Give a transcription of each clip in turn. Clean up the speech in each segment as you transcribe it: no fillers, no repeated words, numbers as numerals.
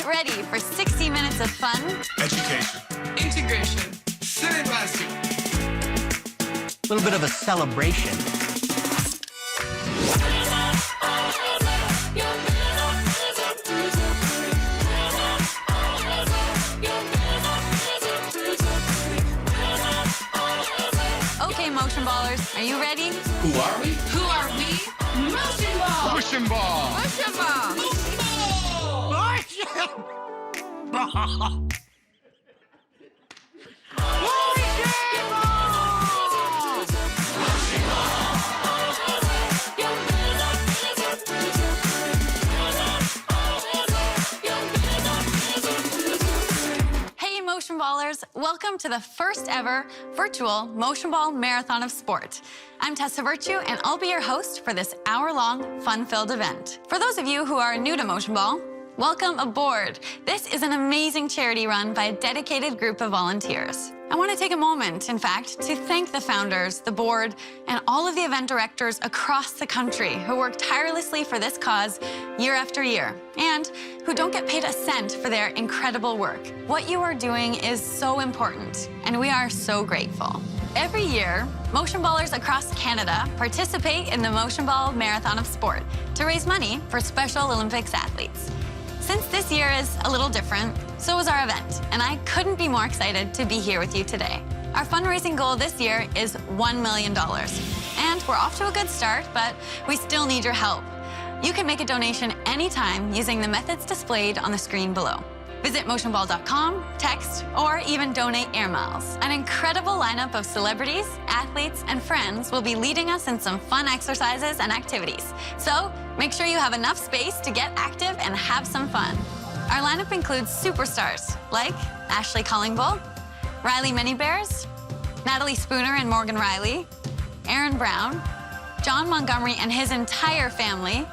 Get ready for 60 minutes of fun, education, integration, celebration. A little bit of a celebration. Okay, motion ballers, are you ready? Who are we? Who are we? Motion ball! Motion ball! Motion ball! Hey, motion ballers, welcome to the first ever virtual Motion Ball Marathon of Sport. I'm Tessa Virtue, and I'll be your host for this hour-long, fun-filled event. For those of you who are new to Motion Ball, welcome aboard. This is an amazing charity run by a dedicated group of volunteers. I want to take a moment, in fact, to thank the founders, the board, and all of the event directors across the country who work tirelessly for this cause year after year, and who don't get paid a cent for their incredible work. What you are doing is so important, and we are so grateful. Every year, motion ballers across Canada participate in the Motion Ball Marathon of Sport to raise money for Special Olympics athletes. Since this year is a little different, so is our event, and I couldn't be more excited to be here with you today. Our fundraising goal this year is $1 million, and we're off to a good start, but we still need your help. You can make a donation anytime using the methods displayed on the screen below. Visit motionball.com, text, or even donate air miles. An incredible lineup of celebrities, athletes, and friends will be leading us in some fun exercises and activities. So make sure you have enough space to get active and have some fun. Our lineup includes superstars like Ashley Collingbull, Riley Minibears, Natalie Spooner and Morgan Riley, Aaron Brown, John Montgomery and his entire family,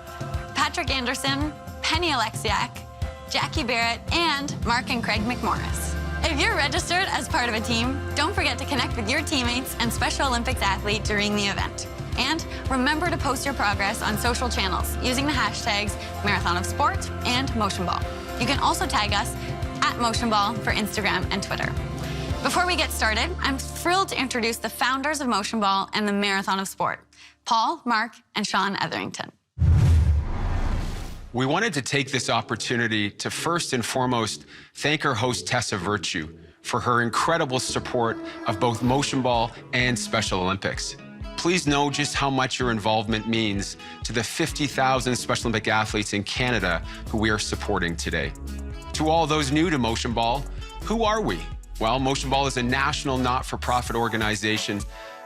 Patrick Anderson, Penny Alexiak, Jackie Barrett, and Mark and Craig McMorris. If you're registered as part of a team, don't forget to connect with your teammates and Special Olympics athlete during the event. And remember to post your progress on social channels using the hashtags Marathon of Sport and Motion Ball. You can also tag us at Motion Ball for Instagram and Twitter. Before we get started, I'm thrilled to introduce the founders of Motion Ball and the Marathon of Sport, Paul, Mark, and Sean Etherington. We wanted to take this opportunity to first and foremost thank our host Tessa Virtue for her incredible support of both Motion Ball and Special Olympics. Please know just how much your involvement means to the 50,000 Special Olympic athletes in Canada who we are supporting today. To all those new to Motion Ball, who are we? Well, Motion Ball is a national not-for-profit organization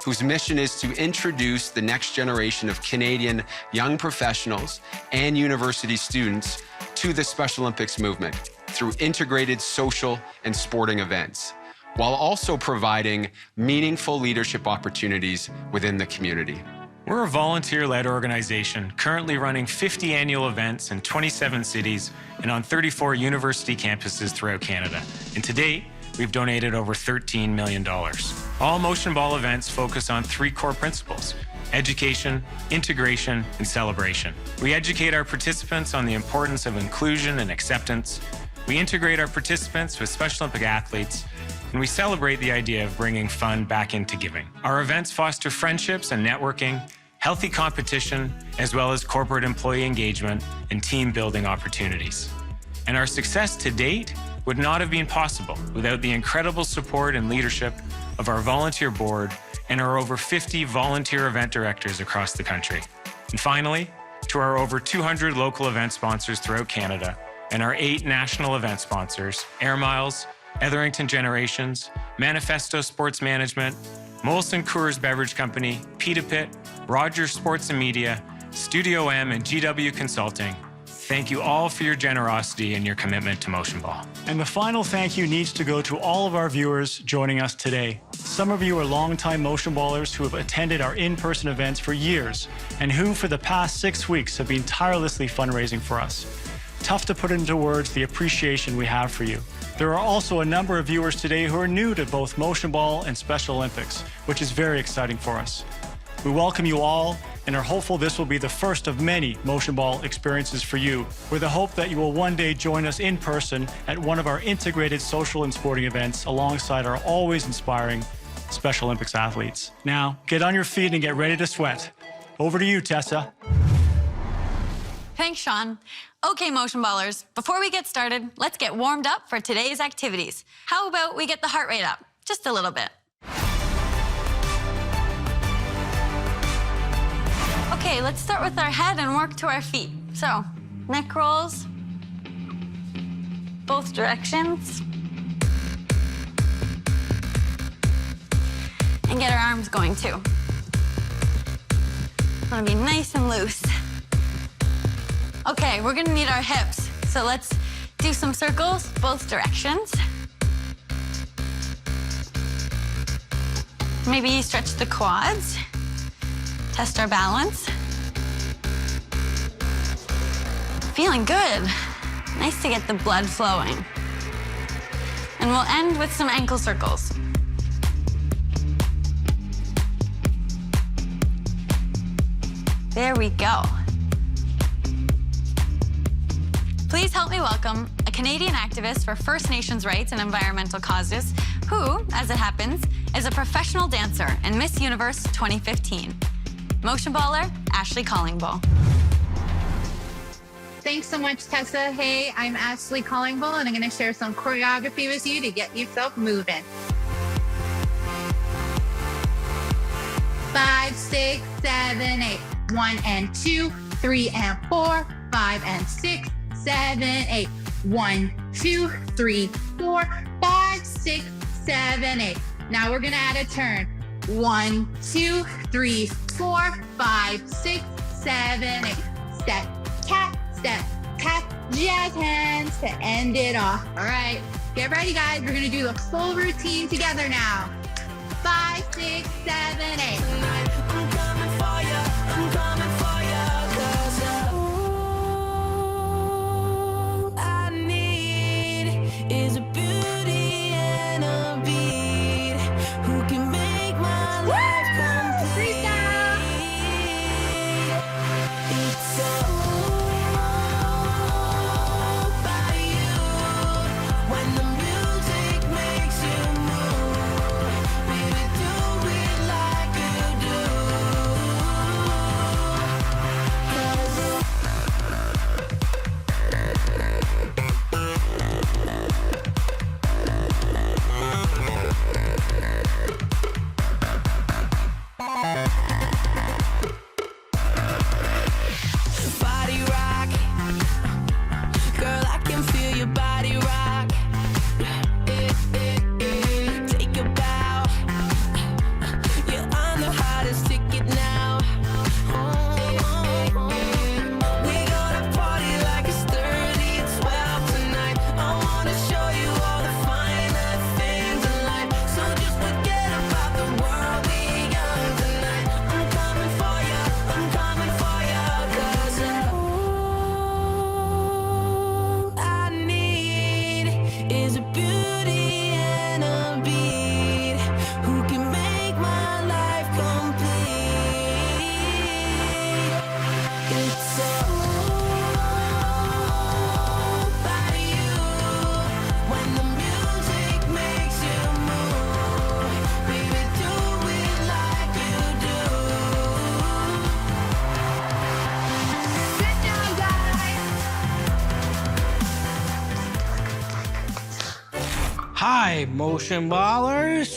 whose mission is to introduce the next generation of Canadian young professionals and university students to the Special Olympics movement through integrated social and sporting events, while also providing meaningful leadership opportunities within the community. We're a volunteer-led organization currently running 50 annual events in 27 cities and on 34 university campuses throughout Canada. And to date, we've donated over $13 million. All Motion Ball events focus on three core principles: education, integration, and celebration. We educate our participants on the importance of inclusion and acceptance. We integrate our participants with Special Olympic athletes, and we celebrate the idea of bringing fun back into giving. Our events foster friendships and networking, healthy competition, as well as corporate employee engagement and team-building opportunities. And our success to date would not have been possible without the incredible support and leadership of our volunteer board and our over 50 volunteer event directors across the country. And finally, to our over 200 local event sponsors throughout Canada and our 8 national event sponsors: Air Miles, Etherington Generations, Manifesto Sports Management, Molson Coors Beverage Company, Pita Pit, Rogers Sports and Media, Studio M, and GW Consulting. Thank you all for your generosity and your commitment to Motion Ball. And the final thank you needs to go to all of our viewers joining us today. Some of you are longtime Motion Ballers who have attended our in-person events for years and who, for the past 6 weeks, have been tirelessly fundraising for us. Tough to put into words the appreciation we have for you. There are also a number of viewers today who are new to both Motion Ball and Special Olympics, which is very exciting for us. We welcome you all and are hopeful this will be the first of many motion ball experiences for you, with the hope that you will one day join us in person at one of our integrated social and sporting events alongside our always inspiring Special Olympics athletes. Now, get on your feet and get ready to sweat. Over to you, Tessa. Thanks, Sean. Okay, motion ballers, before we get started, let's get warmed up for today's activities. How about we get the heart rate up, just a little bit. Okay, let's start with our head and work to our feet. So, neck rolls, both directions. And get our arms going too. Want to be nice and loose. Okay, we're gonna need our hips. So let's do some circles, both directions. Maybe stretch the quads. Test our balance. Feeling good. Nice to get the blood flowing. And we'll end with some ankle circles. There we go. Please help me welcome a Canadian activist for First Nations rights and environmental causes who, as it happens, is a professional dancer in Miss Universe 2015. Motion baller, Ashley Collingbull. Thanks so much, Tessa. Hey, I'm Ashley Collingbull, and I'm going to share some choreography with you to get yourself moving. 5, 6, 7, 8. 1 and 2, 3 and 4, 5 and 6, 7, 8. 1, 2, 3, 4, 5, 6, 7, 8. Now we're going to add a turn. 1, 2, 3, 4, 5, 6, 7, 8. Step, cat, jazz hands to end it off. All right, get ready, guys. We're going to do the full routine together now. 5, 6, 7, 8. I'm coming for you. I'm coming for you. 'Cause all I need is a beauty and a beat who can make my life complete. It's all by you. When the music makes you move, baby, do it like you do. 'Cause body rock, girl, I can feel your body rock. Take a bow, you're on the hottest ticket now. We gonna party like it's 30 and 12 tonight. I wanna show you all the finer things in life. So just forget about the world beyond tonight. I'm coming for you, I'm coming for you. 'Cause all I need is a beauty and a beat who can make my life complete. It's all by you. When the music makes you move, baby, do it like you do. Sit down, guys. Hi, motion ballers.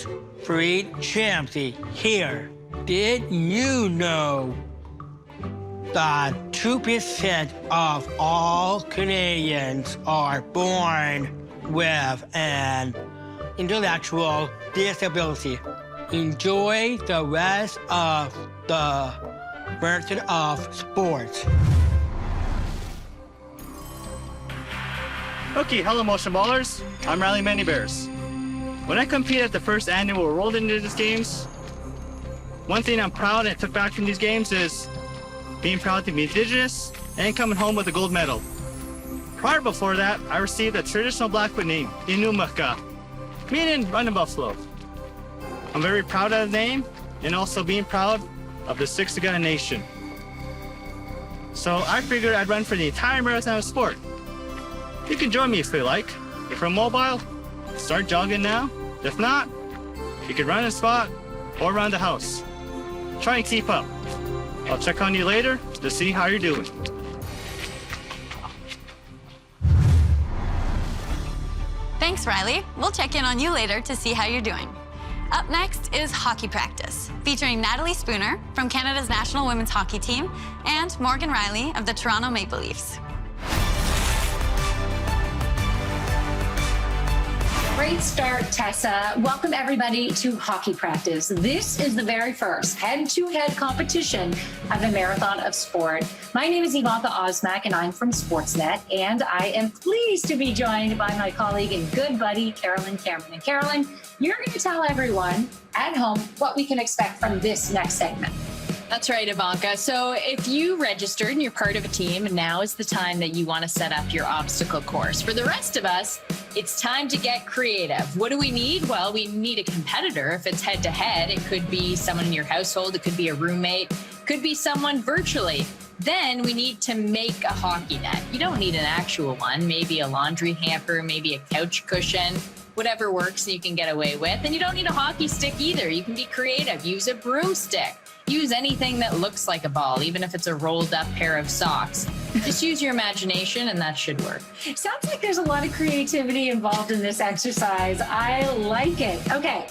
Freed Champsy here. Did you know that 2% of all Canadians are born with an intellectual disability? Enjoy the rest of the version of sports. Okay, hello motion ballers. I'm Riley Many Bears. When I competed at the first annual World Indigenous Games, one thing I'm proud and took back from these games is being proud to be Indigenous and coming home with a gold medal. Prior before that, I received a traditional Blackfoot name, Inumaka, meaning running buffalo. I'm very proud of the name and also being proud of the Siksika Nation. So I figured I'd run for the entire marathon of sport. You can join me if you like. If you're mobile, start jogging now. If not, you can run in a spot or around the house. Try and keep up. I'll check on you later to see how you're doing. Thanks, Riley. We'll check in on you later to see how you're doing. Up next is hockey practice, featuring Natalie Spooner from Canada's national women's hockey team and Morgan Riley of the Toronto Maple Leafs. Great start, Tessa. Welcome everybody to hockey practice. This is the very first head-to-head competition of the Marathon of Sport. My name is Ivanka Osmak and I'm from Sportsnet, and I am pleased to be joined by my colleague and good buddy, Carolyn Cameron. And Carolyn, you're going to tell everyone at home what we can expect from this next segment. That's right, Ivanka. So if you registered and you're part of a team, now is the time that you want to set up your obstacle course. For the rest of us, it's time to get creative. What do we need? Well, we need a competitor. If it's head-to-head, it could be someone in your household. It could be a roommate. It could be someone virtually. Then we need to make a hockey net. You don't need an actual one. Maybe a laundry hamper, maybe a couch cushion, whatever works you can get away with. And you don't need a hockey stick either. You can be creative. Use a broomstick. Use anything that looks like a ball, even if it's a rolled up pair of socks. Just use your imagination and that should work. Sounds like there's a lot of creativity involved in this exercise. I like it. Okay,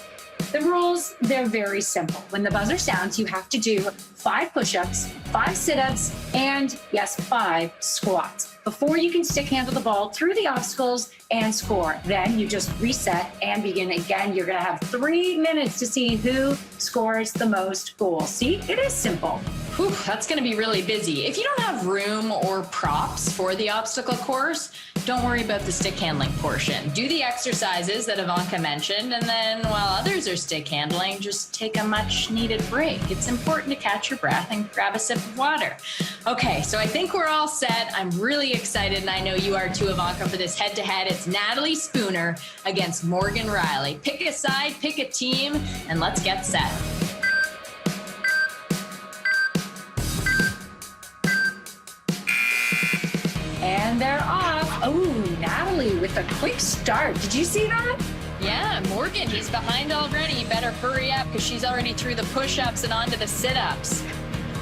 the rules, they're very simple. When the buzzer sounds, you have to do 5 push-ups, 5 sit-ups, and yes, 5 squats before you can stick handle the ball through the obstacles and score. Then you just reset and begin again. You're gonna have 3 minutes to see who scores the most goals. See, it is simple. Whew, that's going to be really busy. If you don't have room or props for the obstacle course, don't worry about the stick handling portion. Do the exercises that Ivanka mentioned, and then while others are stick handling, just take a much needed break. It's important to catch your breath and grab a sip of water. Okay, so I think we're all set. I'm really excited, and I know you are too, Ivanka, for this head-to-head. It's Natalie Spooner against Morgan Riley. Pick a side, pick a team, and let's get set. And they're off. Oh, Natalie with a quick start. Did you see that? Yeah, Morgan, he's behind already. You better hurry up because she's already through the push-ups and onto the sit-ups.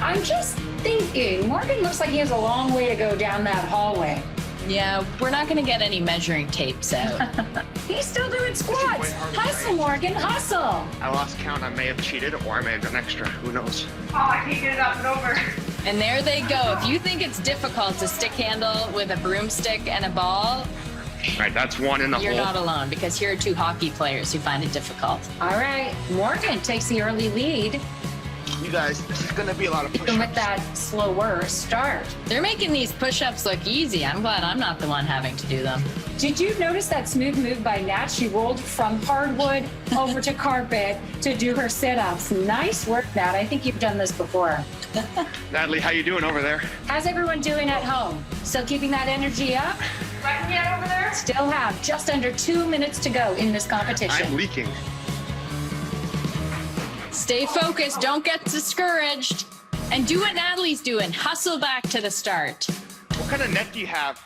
I'm just thinking, Morgan looks like he has a long way to go down that hallway. Yeah, we're not going to get any measuring tapes out. He's still doing squats. Hustle, Morgan, hustle. I lost count. I may have cheated or I may have done extra. Who knows? Oh, I can't get it up and over. And there they go. If you think it's difficult to stick handle with a broomstick and a ball, All right, that's one in the you're hole. not alone because here are 2 hockey players who find it difficult. All right, Morgan takes the early lead. You guys, this is going to be a lot of Even with push-ups. that slower start. They're making these push-ups look easy. I'm glad I'm not the one having to do them. Did you notice that smooth move by Nat? She rolled from hardwood over to carpet to do her sit-ups. Nice work, Nat. I think you've done this before. Natalie, how you doing over there? How's everyone doing at home? Still keeping that energy up? Right yet over there? Still have just under 2 minutes to go in this competition. I'm leaking. Stay focused. Don't get discouraged. And do what Natalie's doing. Hustle back to the start. What kind of net do you have?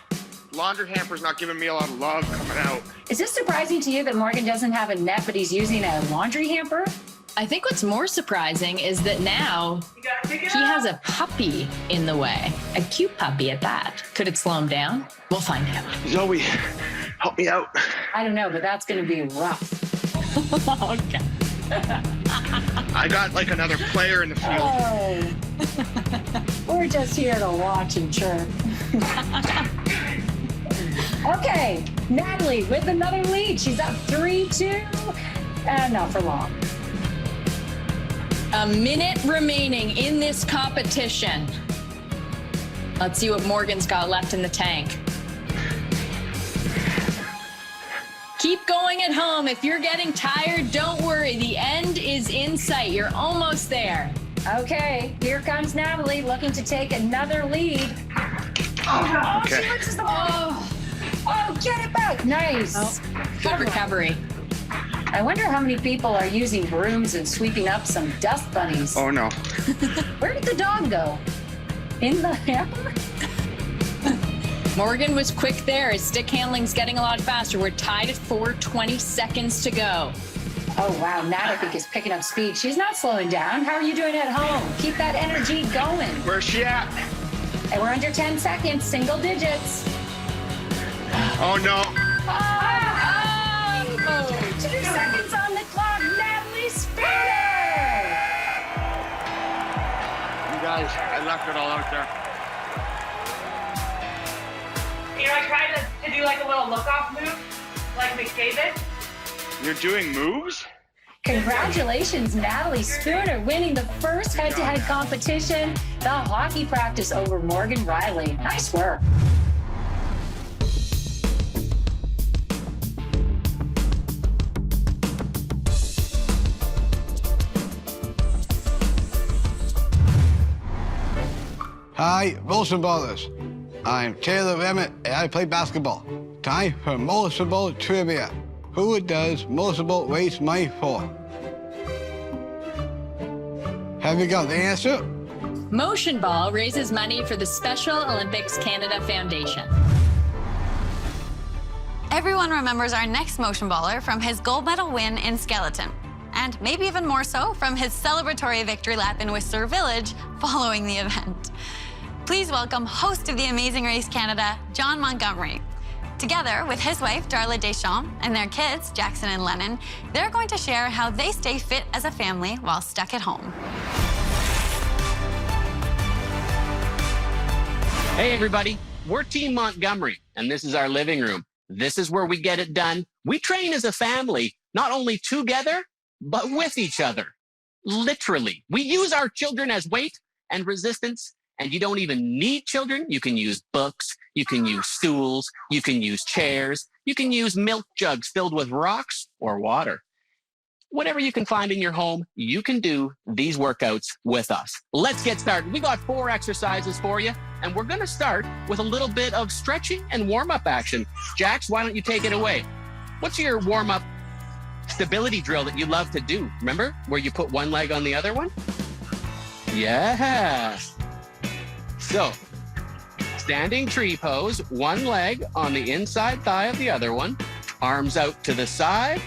Laundry hamper's not giving me a lot of love coming out. Is this surprising to you that Morgan doesn't have a net, but he's using a laundry hamper? I think what's more surprising is that now he has a puppy in the way. A cute puppy at that. Could it slow him down? We'll find out. Zoe, help me out. I don't know, but that's going to be rough. Okay. I got like another player in the field. Oh. We're just here to watch and chirp. Okay, Natalie with another lead. She's up 3-2. Not for long. A minute remaining in this competition. Let's see what Morgan's got left in the tank. Keep going at home. If you're getting tired, don't worry. The end is in sight. You're almost there. Okay, here comes Natalie looking to take another lead. Oh, Okay. she reaches the ball. Oh, get it back. Nice. Oh, good recovery. I wonder how many people are using brooms and sweeping up some dust bunnies. Oh no. Where did the dog go? In the hamper? Morgan was quick there. His stick handling's getting a lot faster. We're tied at 4:20 seconds to go. Oh, wow. Nat, I think, is picking up speed. She's not slowing down. How are you doing at home? Keep that energy going. Where's she at? And we're under 10 seconds, single digits. Oh no. Oh! 2 seconds on the clock. Natalie Spooner! You guys, I left it all out there. You know, I tried to do like a little look-off move, like McDavid. You're doing moves? Congratulations, Natalie Spooner, winning the first head-to-head competition, the hockey practice over Morgan Riley. Nice work. Hi, Wilson Brothers. I'm Taylor Emmett, and I play basketball. Time for Municipal Ball trivia. Who does Municipal Ball raise money for? Have you got the answer? Motion Ball raises money for the Special Olympics Canada Foundation. Everyone remembers our next motion baller from his gold medal win in skeleton, and maybe even more so from his celebratory victory lap in Whistler Village following the event. Please welcome host of the Amazing Race Canada, John Montgomery. Together with his wife, Darla Deschamps, and their kids, Jackson and Lennon, they're going to share how they stay fit as a family while stuck at home. Hey, everybody. We're Team Montgomery, and this is our living room. This is where we get it done. We train as a family, not only together, but with each other. Literally. We use our children as weight and resistance, and you don't even need children. You can use books, you can use stools, you can use chairs, you can use milk jugs filled with rocks or water. Whatever you can find in your home, you can do these workouts with us. Let's get started. We got 4 exercises for you, and we're gonna start with a little bit of stretching and warm-up action. Jax, why don't you take it away? What's your warm-up stability drill that you love to do? Remember where you put one leg on the other one? Yeah. So, standing tree pose, one leg on the inside thigh of the other one, arms out to the side.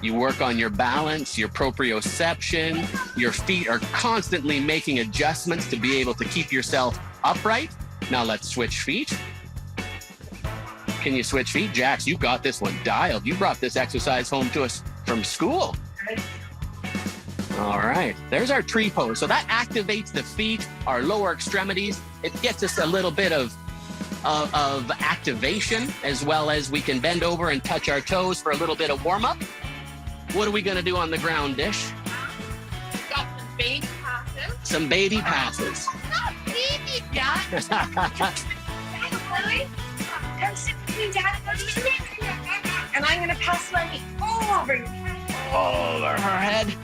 You work on your balance, your proprioception. Your feet are constantly making adjustments to be able to keep yourself upright. Now let's switch feet. Can you switch feet? Jax, you got this one dialed. You brought this exercise home to us from school. All right, there's our tree pose. So that activates the feet, our lower extremities. It gets us a little bit of activation, as well as we can bend over and touch our toes for a little bit of warm up. What are we gonna do on the ground, Dish? Got some baby passes. Some baby passes. Not baby, Dad. Lily, come sit with me, Dad. And I'm gonna pass my knee all over you. Over her head.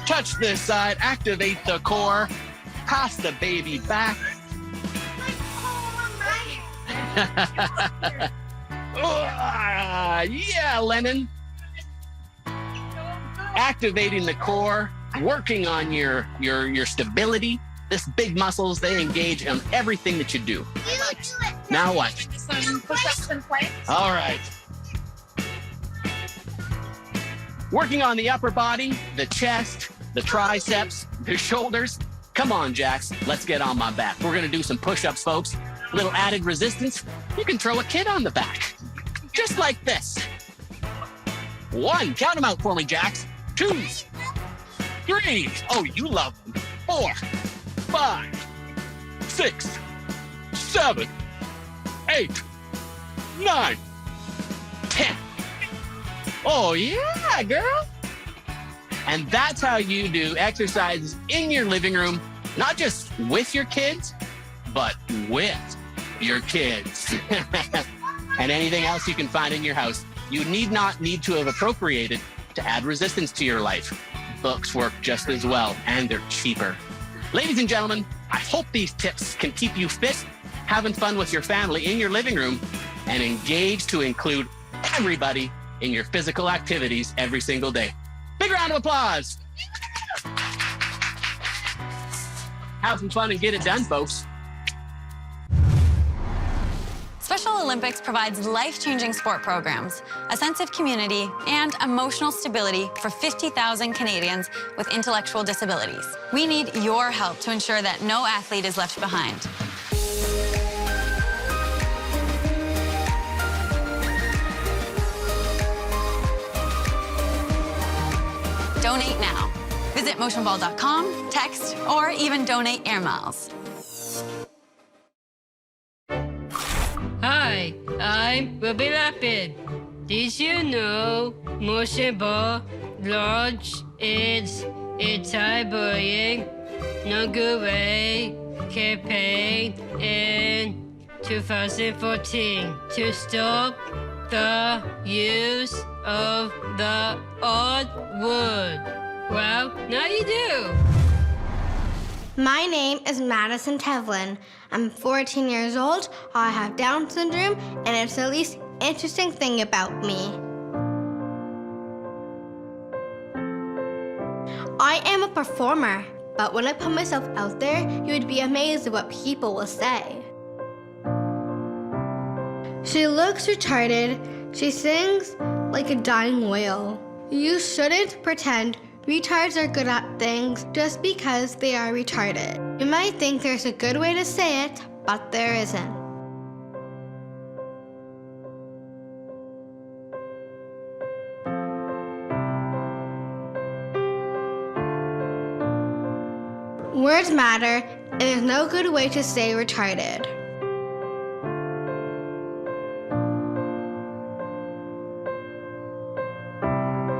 Touch this side, activate the core, pass the baby back. Yeah, Lennon. Activating the core, working on your stability. This big muscles, they engage on everything that you do. Now what? Some push-ups and planks. All right. Working on the upper body, the chest, the triceps, the shoulders. Come on, Jax, let's get on my back. We're gonna do some push-ups, folks. A little added resistance. You can throw a kid on the back. Just like this. 1, count them out for me, Jax. 2, 3, oh, you love them. 4, 5, 6, 7, 8, 9, 10. Oh, yeah, girl. And that's how you do exercises in your living room, not just with your kids, but with your kids. And anything else you can find in your house. You need not need to have appropriated to add resistance to your life. Books work just as well, and they're cheaper. Ladies and gentlemen, I hope these tips can keep you fit, having fun with your family in your living room, and engaged to include everybody in your physical activities every single day. Big round of applause. Have some fun and get it done, folks. Special Olympics provides life-changing sport programs, a sense of community, and emotional stability for 50,000 Canadians with intellectual disabilities. We need your help to ensure that no athlete is left behind. Donate now. Visit motionball.com, text, or even donate air miles. Hi, I'm Bobby Rapid. Did you know Motion Ball launched its anti-bullying No Good Way campaign in 2014 to stop the use of the odd word? Well, now you do. My name is Madison Tevlin. I'm 14 years old, I have Down syndrome, and it's the least interesting thing about me. I am a performer, but when I put myself out there, you would be amazed at what people will say. She looks retarded. She sings like a dying whale. You shouldn't pretend retards are good at things just because they are retarded. You might think there's a good way to say it, but there isn't. Words matter, and there's no good way to say retarded.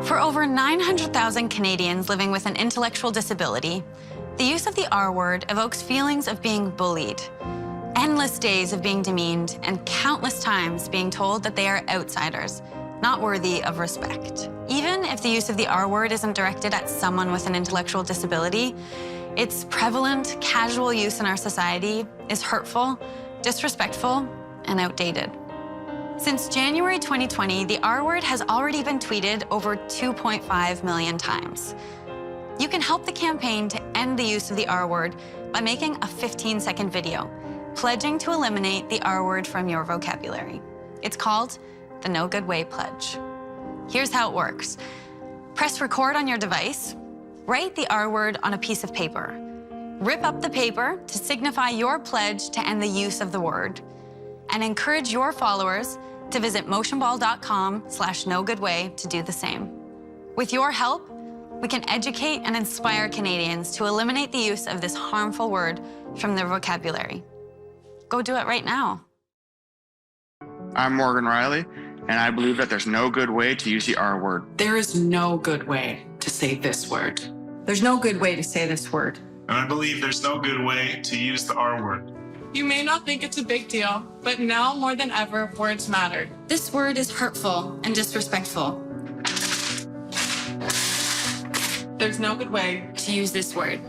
For over 900,000 Canadians living with an intellectual disability, the use of the R word evokes feelings of being bullied, endless days of being demeaned, and countless times being told that they are outsiders, not worthy of respect. Even if the use of the R word isn't directed at someone with an intellectual disability, its prevalent, casual use in our society is hurtful, disrespectful, and outdated. Since January 2020, the R word has already been tweeted over 2.5 million times. You can help the campaign to end the use of the R word by making a 15-second video, pledging to eliminate the R word from your vocabulary. It's called the No Good Way Pledge. Here's how it works. Press record on your device, write the R word on a piece of paper, rip up the paper to signify your pledge to end the use of the word, and encourage your followers to visit motionball.com/nogoodway to do the same. With your help, we can educate and inspire Canadians to eliminate the use of this harmful word from their vocabulary. Go do it right now. I'm Morgan Riley, and I believe that there's no good way to use the R word. There is no good way to say this word. There's no good way to say this word. And I believe there's no good way to use the R word. You may not think it's a big deal, but now more than ever, words matter. This word is hurtful and disrespectful. There's no good way to use this word.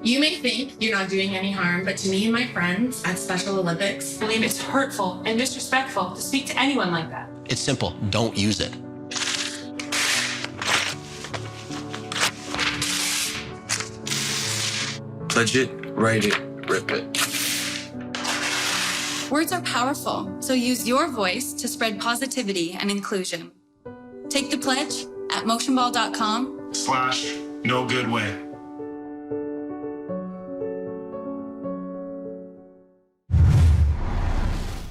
You may think you're not doing any harm, but to me and my friends at Special Olympics, I believe it's hurtful and disrespectful to speak to anyone like that. It's simple. Don't use it. Pledge it, write it, rip it. Words are powerful, so use your voice to spread positivity and inclusion. Take the pledge at motionball.com/nogoodway.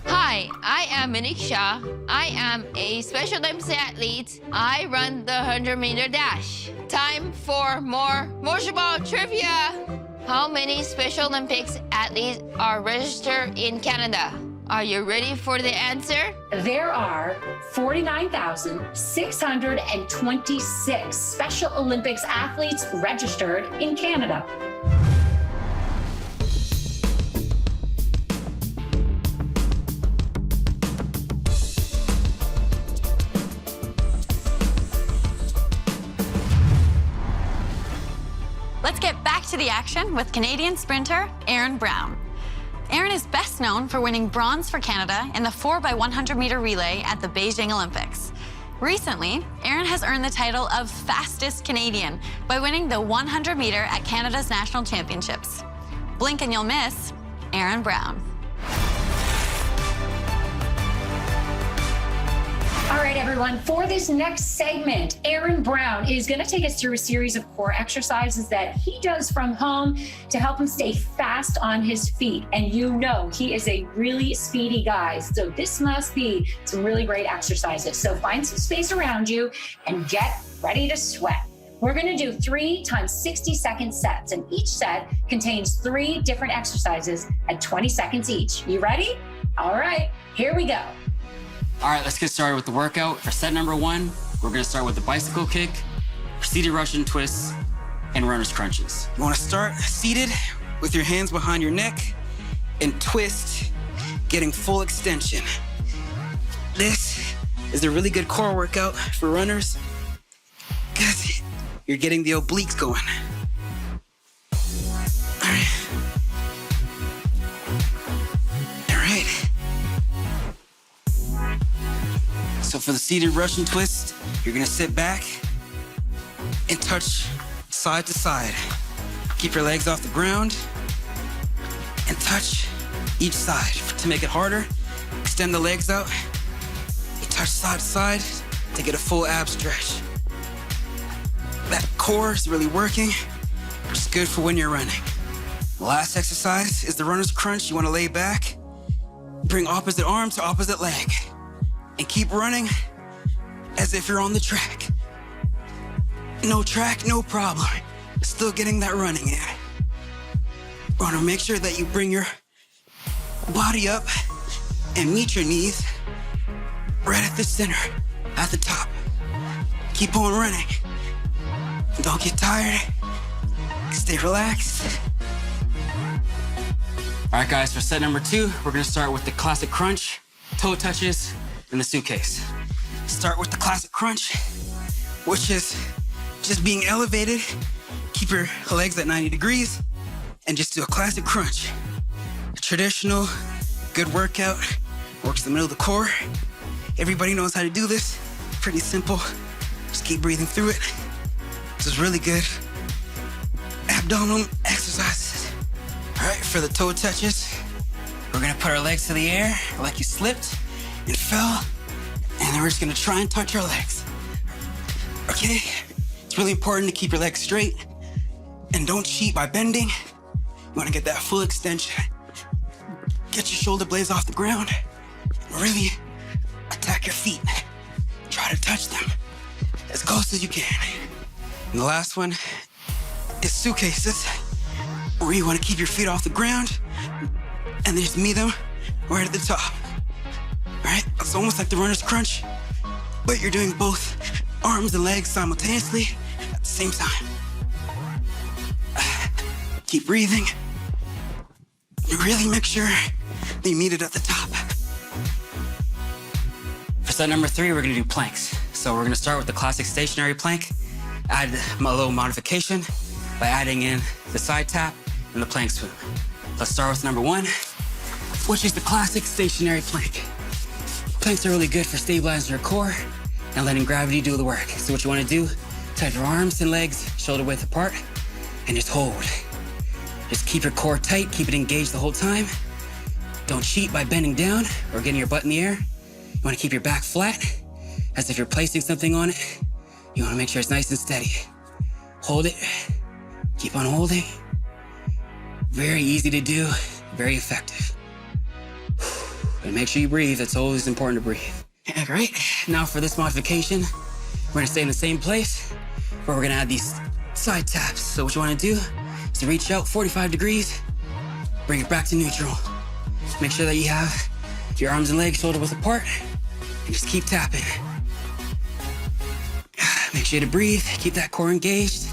Hi, I am Monique Shah. I am a Special Olympics athlete. I run the 100-meter dash. Time for more motion ball trivia. How many Special Olympics athletes are registered in Canada? Are you ready for the answer? There are 49,626 Special Olympics athletes registered in Canada. Let's get back to the action with Canadian sprinter Aaron Brown. Erin is best known for winning bronze for Canada in the 4x100 meter relay at the Beijing Olympics. Recently, Erin has earned the title of fastest Canadian by winning the 100 meter at Canada's national championships. Blink and you'll miss Erin Brown. All right, everyone, for this next segment, Erin Brown is going to take us through a series of core exercises that he does from home to help him stay fast on his feet. And you know, he is a really speedy guy. So this must be some really great exercises. So find some space around you and get ready to sweat. We're going to do 3 times 60-second sets, and each set contains 3 different exercises at 20 seconds each. You ready? All right, here we go. All right, let's get started with the workout. For set number 1, we're gonna start with the bicycle kick, seated Russian twists, and runner's crunches. You wanna start seated with your hands behind your neck and twist, getting full extension. This is a really good core workout for runners because you're getting the obliques going. All right. So for the seated Russian twist, you're gonna sit back and touch side to side. Keep your legs off the ground and touch each side. To make it harder, extend the legs out and touch side to side to get a full ab stretch. That core is really working, which is good for when you're running. The last exercise is the runner's crunch. You wanna lay back, bring opposite arm to opposite leg, and keep running as if you're on the track. No track, no problem. Still getting that running in. Wanna make sure that you bring your body up and meet your knees right at the center, at the top. Keep on running. Don't get tired. Stay relaxed. All right, guys, for set number 2, we're gonna start with the classic crunch, toe touches, and the suitcase. Start with the classic crunch, which is just being elevated. Keep your legs at 90 degrees and just do a classic crunch. A traditional, good workout, works the middle of the core. Everybody knows how to do this. Pretty simple. Just keep breathing through it. This is really good abdominal exercises. All right, for the toe touches, we're gonna put our legs to the air like you slipped and fell, and then we're just gonna try and touch our legs. Okay? It's really important to keep your legs straight and don't cheat by bending. You wanna get that full extension. Get your shoulder blades off the ground and really attack your feet. Try to touch them as close as you can. And the last one is suitcases, where you wanna keep your feet off the ground and then just meet them right at the top. All right, it's almost like the runner's crunch, but you're doing both arms and legs simultaneously at the same time. Keep breathing. You really make sure that you meet it at the top. For set number 3, we're gonna do planks. So we're gonna start with the classic stationary plank, add a little modification by adding in the side tap and the plank swim. Let's start with number 1, which is the classic stationary plank. Planks are really good for stabilizing your core and letting gravity do the work. So what you wanna do, tuck your arms and legs shoulder width apart and just hold. Just keep your core tight, keep it engaged the whole time. Don't cheat by bending down or getting your butt in the air. You wanna keep your back flat, as if you're placing something on it. You wanna make sure it's nice and steady. Hold it, keep on holding. Very easy to do, very effective. And make sure you breathe, it's always important to breathe. All right, now for this modification, we're gonna stay in the same place, where we're gonna add these side taps. So what you wanna do is to reach out 45 degrees, bring it back to neutral. Make sure that you have your arms and legs shoulder width apart, and just keep tapping. Make sure to breathe, keep that core engaged.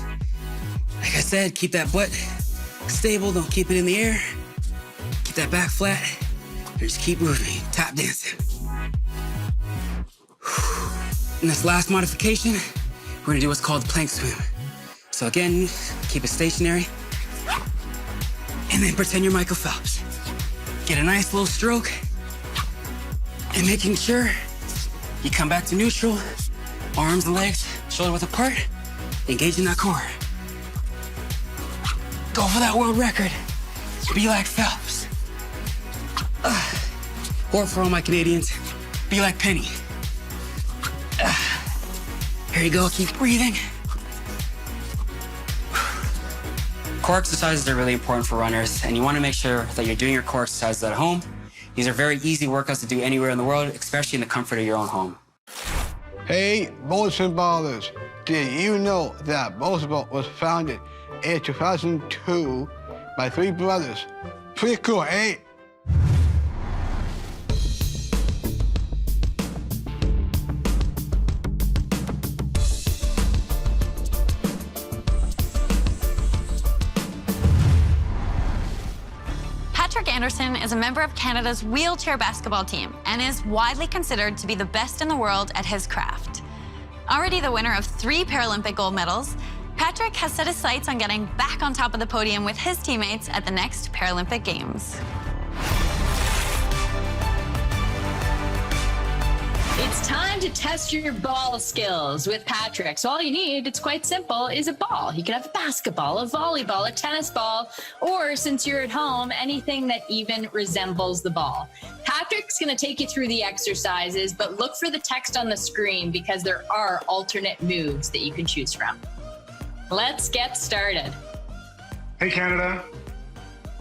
Like I said, keep that butt stable, don't keep it in the air. Keep that back flat, and just keep moving, tap dancing. In this last modification, we're gonna do what's called the plank swim. So again, keep it stationary, and then pretend you're Michael Phelps. Get a nice low stroke. And making sure you come back to neutral, arms and legs, shoulder width apart, engaging that core. Go for that world record. Be like Phelps. Or for all my Canadians, be like Penny. Here you go, keep breathing. Core exercises are really important for runners, and you want to make sure that you're doing your core exercises at home. These are very easy workouts to do anywhere in the world, especially in the comfort of your own home. Hey, motion ballers, did you know that motion was founded in 2002 by 3 brothers? Pretty cool, eh? Patrick Anderson is a member of Canada's wheelchair basketball team and is widely considered to be the best in the world at his craft. Already the winner of 3 Paralympic gold medals, Patrick has set his sights on getting back on top of the podium with his teammates at the next Paralympic Games. It's time to test your ball skills with Patrick. So all you need, it's quite simple, is a ball. You could have a basketball, a volleyball, a tennis ball, or since you're at home, anything that even resembles the ball. Patrick's going to take you through the exercises, but look for the text on the screen because there are alternate moves that you can choose from. Let's get started. Hey, Canada.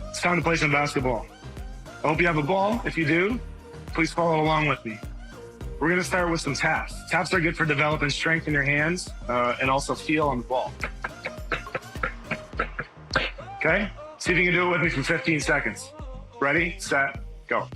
It's time to play some basketball. I hope you have a ball. If you do, please follow along with me. We're going to start with some taps. Taps are good for developing strength in your hands and also feel on the ball. Okay? See if you can do it with me for 15 seconds. Ready, set, go.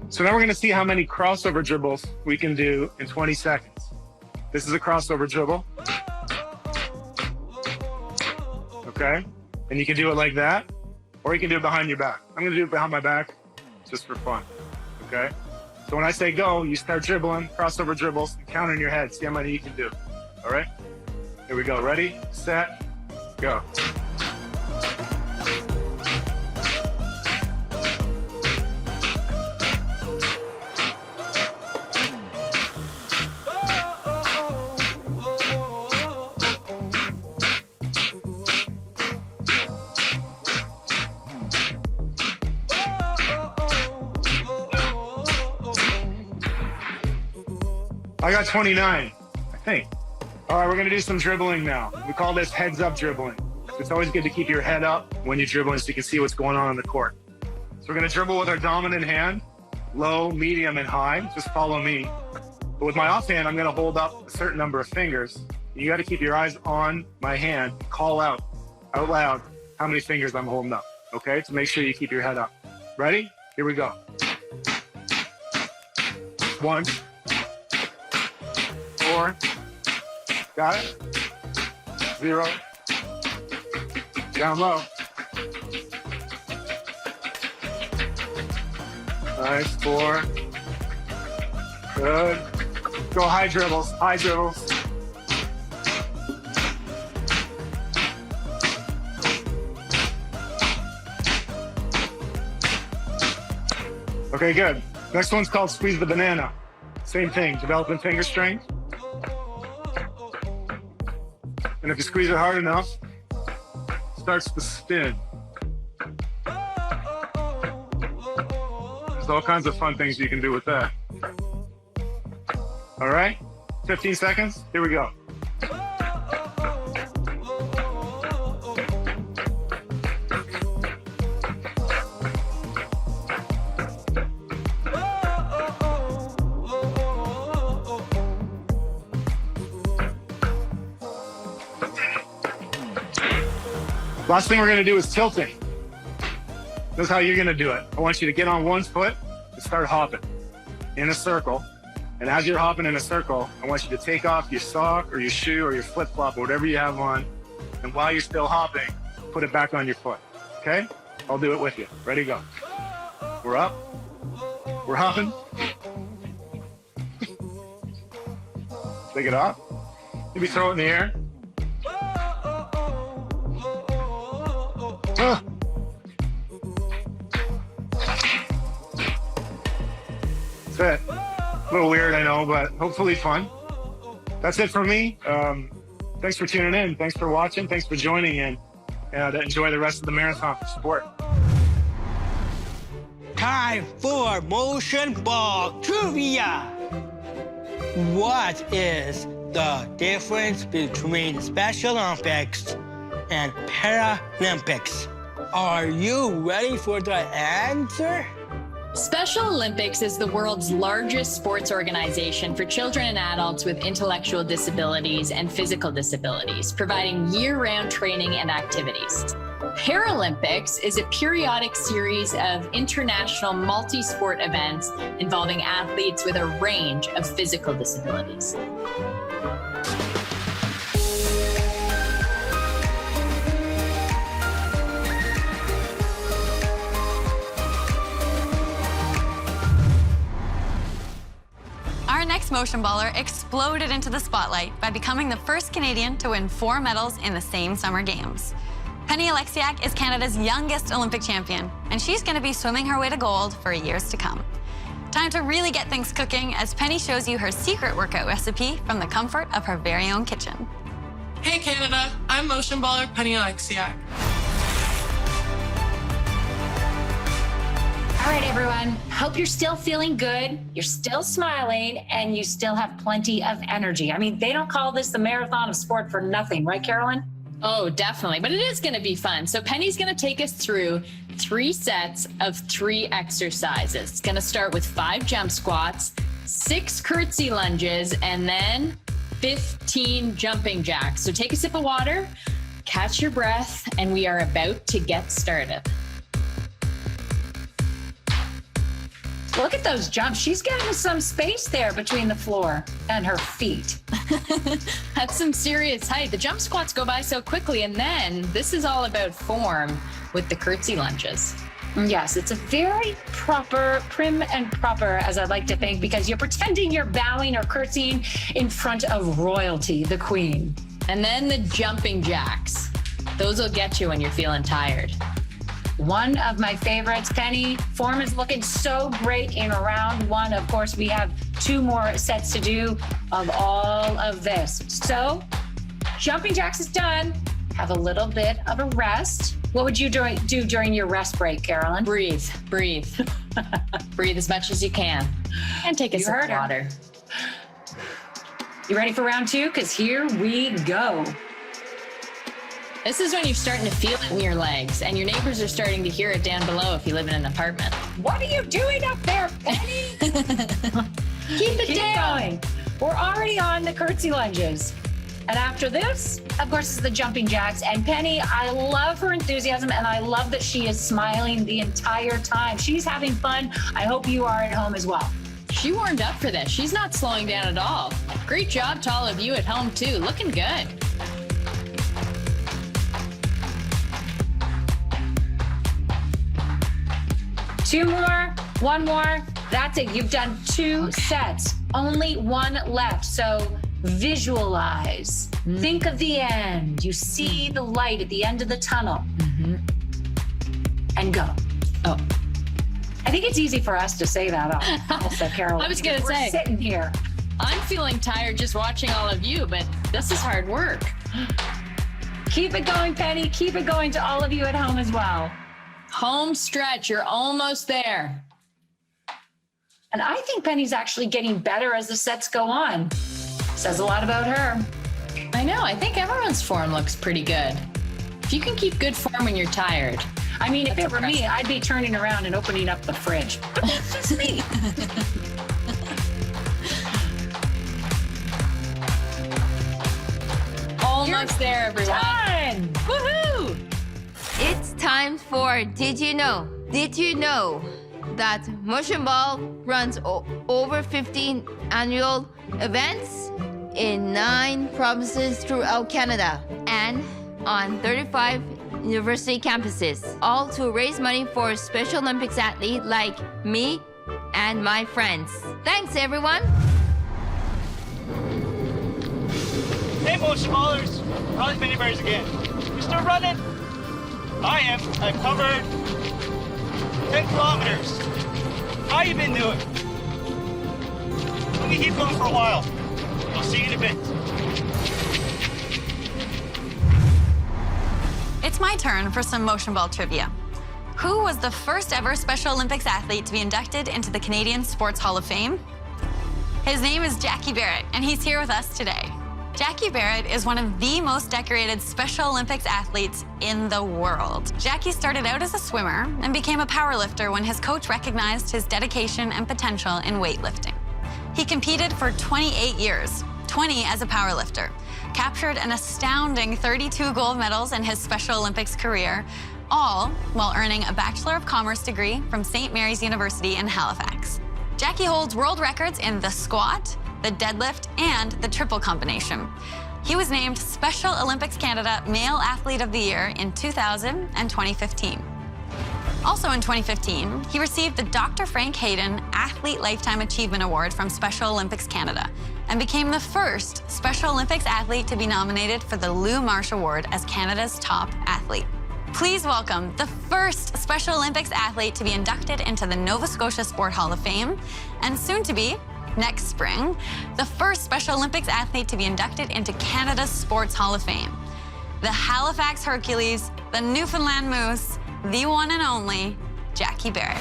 So now we're going to see how many crossover dribbles we can do in 20 seconds. This is a crossover dribble. Okay? And you can do it like that, or you can do it behind your back. I'm going to do it behind my back just for fun. Okay? So when I say go, you start dribbling, crossover dribbles, and count in your head. See how many you can do. All right? Here we go. Ready, set, go. I got 29, I think. All right, we're gonna do some dribbling now. We call this heads up dribbling. It's always good to keep your head up when you're dribbling so you can see what's going on the court. So we're gonna dribble with our dominant hand, low, medium, and high. Just follow me. But with my offhand, I'm gonna hold up a certain number of fingers. You gotta keep your eyes on my hand, call out loud, how many fingers I'm holding up, okay? So make sure you keep your head up. Ready? Here we go. 1, 4, got it? 0, down low. Nice, 4, good. Go high dribbles, high dribbles. Okay, good. Next one's called squeeze the banana. Same thing, developing finger strength. And if you squeeze it hard enough, it starts to spin. There's all kinds of fun things you can do with that. All right, 15 seconds, here we go. Last thing we're gonna do is tilting. This is how you're gonna do it. I want you to get on one foot and start hopping in a circle. And as you're hopping in a circle, I want you to take off your sock or your shoe or your flip-flop or whatever you have on. And while you're still hopping, put it back on your foot, okay? I'll do it with you. Ready, go. We're up. We're hopping. Take it off. Maybe throw it in the air. That's it. A little weird, I know, but hopefully fun. That's it from me. Thanks for tuning in. Thanks for watching. Thanks for joining in. And enjoy the rest of the marathon sport. Time for motion ball trivia. What is the difference between Special Olympics and Paralympics? Are you ready for the answer? Special Olympics is the world's largest sports organization for children and adults with intellectual disabilities and physical disabilities, providing year-round training and activities. Paralympics is a periodic series of international multi-sport events involving athletes with a range of physical disabilities. Our next motion baller exploded into the spotlight by becoming the first Canadian to win 4 medals in the same Summer Games. Penny Alexiak is Canada's youngest Olympic champion, and she's going to be swimming her way to gold for years to come. Time to really get things cooking as Penny shows you her secret workout recipe from the comfort of her very own kitchen. Hey Canada, I'm motion baller Penny Alexiak. All right, everyone. Hope you're still feeling good, you're still smiling, and you still have plenty of energy. I mean, they don't call this the marathon of sport for nothing, right, Carolyn? Oh, definitely. But it is going to be fun. So Penny's going to take us through 3 sets of 3 exercises. It's going to start with 5 jump squats, 6 curtsy lunges, and then 15 jumping jacks. So take a sip of water, catch your breath, and we are about to get started. Look at those jumps. She's getting some space there between the floor and her feet. That's some serious height. The jump squats go by so quickly, and then this is all about form with the curtsy lunges. Yes, it's a very proper, prim and proper, as I like to think, because you're pretending you're bowing or curtsying in front of royalty, the queen. And then the jumping jacks. Those will get you when you're feeling tired. One of my favorites, Penny. Form is looking so great in round 1. Of course, we have 2 more sets to do of all of this. So, jumping jacks is done. Have a little bit of a rest. What would you do during your rest break, Carolyn? Breathe. Breathe as much as you can. And take a sip of water. You ready for round 2? Because here we go. This is when you're starting to feel it in your legs, and your neighbors are starting to hear it down below if you live in an apartment. What are you doing up there, Penny? Keep it going. We're already on the curtsy lunges. And after this, of course, is the jumping jacks. And Penny, I love her enthusiasm, and I love that she is smiling the entire time. She's having fun. I hope you are at home as well. She warmed up for this. She's not slowing down at all. Great job to all of you at home, too. Looking good. Two more, 1 more. That's it. You've done 2 sets. Only 1 left. So visualize. Think of the end. You see the light at the end of the tunnel. And go. Oh. I think it's easy for us to say that also, Carolyn. I was going to say. We're sitting here. I'm feeling tired just watching all of you, but this is hard work. Keep it going, Penny. Keep it going to all of you at home as well. Home stretch, you're almost there. And I think Penny's actually getting better as the sets go on. Says a lot about her. I know, I think everyone's form looks pretty good. If you can keep good form when you're tired. I mean, if it were me, I'd be turning around and opening up the fridge. But that's just me. Almost there, everyone. Done! Woohoo! It's time for Did You Know? Did you know that Motion Ball runs over 15 annual events in 9 provinces throughout Canada and on 35 university campuses, all to raise money for Special Olympics athletes like me and my friends. Thanks, everyone. Hey, motion ballers. Ronnie Mini Bears again. You still running? I am. I've covered 10 kilometers. How you been doing? Let me keep going for a while. I'll see you in a bit. It's my turn for some motion ball trivia. Who was the first ever Special Olympics athlete to be inducted into the Canadian Sports Hall of Fame? His name is Jackie Barrett, and he's here with us today. Jackie Barrett is one of the most decorated Special Olympics athletes in the world. Jackie started out as a swimmer and became a powerlifter when his coach recognized his dedication and potential in weightlifting. He competed for 28 years, 20 as a powerlifter, captured an astounding 32 gold medals in his Special Olympics career, all while earning a Bachelor of Commerce degree from St. Mary's University in Halifax. Jackie holds world records in the squat, the deadlift, and the triple combination. He was named Special Olympics Canada Male Athlete of the Year in 2000 and 2015. Also in 2015, he received the Dr. Frank Hayden Athlete Lifetime Achievement Award from Special Olympics Canada and became the first Special Olympics athlete to be nominated for the Lou Marsh Award as Canada's top athlete. Please welcome the first Special Olympics athlete to be inducted into the Nova Scotia Sport Hall of Fame, and soon to be, next spring, the first Special Olympics athlete to be inducted into Canada's Sports Hall of Fame. The Halifax Hercules, the Newfoundland Moose, the one and only Jackie Barrett.